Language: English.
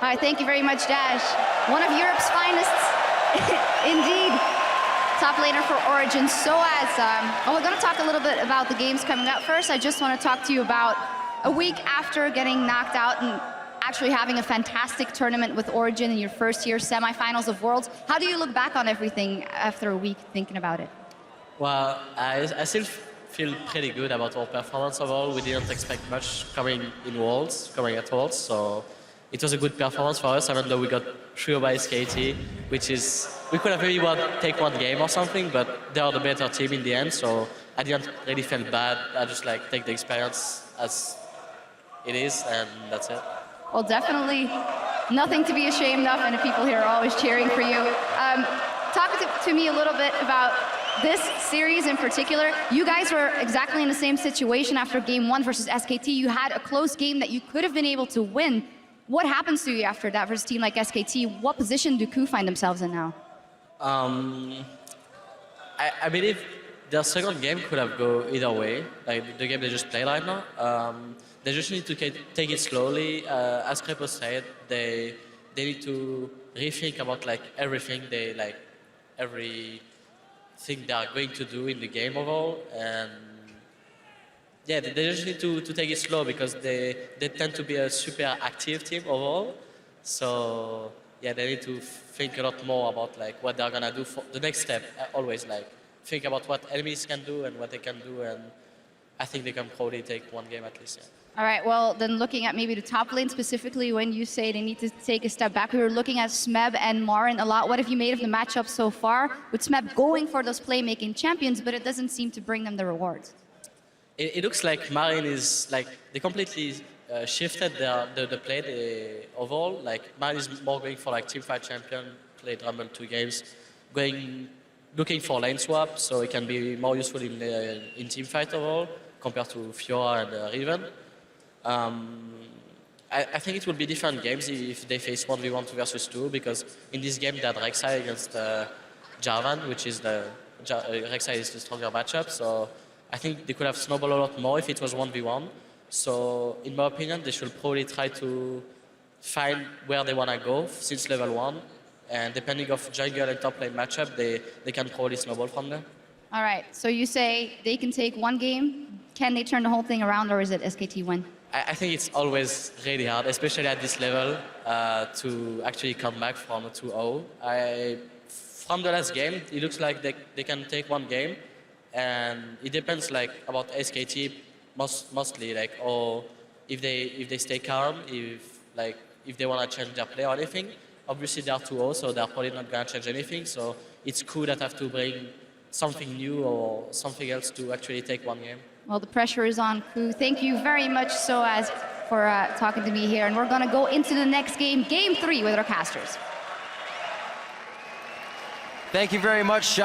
All right, thank you very much, Dash. One of Europe's finest, indeed. Top laner for Origen, Soaz. We're going to talk a little bit about the games coming up. First, I just want to talk to you about a week after getting knocked out and actually having a fantastic tournament with Origen in your first year, semifinals of Worlds. How do you look back on everything after a week thinking about it? Well, I still feel pretty good about our performance overall. We didn't expect much coming at Worlds, so it was a good performance for us, even though we got 3-0 by SKT, which is, we could have maybe take one game or something, but they are the better team in the end, so I didn't really feel bad. I just take the experience as it is, and that's it. Well, definitely nothing to be ashamed of, and the people here are always cheering for you. Talk to me a little bit about this series in particular. You guys were exactly in the same situation after game 1 versus SKT. You had a close game that you could have been able to win. What happens to you after that versus a team like SKT? What position do KOO find themselves in now? I believe their second game could have gone either way, like the game they just played right now. They just need to take it slowly. As Crepo said, they need to rethink about everything everything they are going to do in the game overall, and yeah, they just need to take it slow because they tend to be a super active team overall. So yeah, they need to think a lot more about what they're gonna do for the next step. Always think about what enemies can do and what they can do, and I think they can probably take one game at least. Yeah. All right, well, then looking at maybe the top lane specifically, when you say they need to take a step back, we were looking at Smeb and Marin a lot. What have you made of the matchup so far? With Smeb going for those playmaking champions, but it doesn't seem to bring them the rewards. It looks like Marin is they completely shifted the play overall. Marin is more going for teamfight champion, played Rumble 2 games, looking for lane swap, so it can be more useful in teamfight overall compared to Fiora and Riven. I think it will be different games if they face 1v1 versus 2, because in this game they had Rek'Sai against Jarvan, which is Rek'Sai is the stronger matchup, so I think they could have snowballed a lot more if it was 1v1. So in my opinion, they should probably try to find where they want to go since level 1, and depending on jungle and top lane matchup, they can probably snowball from there. All right, so you say they can take one game. Can they turn the whole thing around, or is it SKT win? I think it's always really hard, especially at this level, to actually come back from a 2-0. From the last game, it looks like they can take one game, and it depends about SKT mostly, or if they stay calm, if they want to change their play or anything. Obviously they are 2-0, so they're probably not going to change anything. So it's cool that have to bring something new or something else to actually take one game. Well, the pressure is on KOO. Thank you very much, Soaz, for talking to me here. And we're going to go into the next game, game 3, with our casters. Thank you very much, Sean.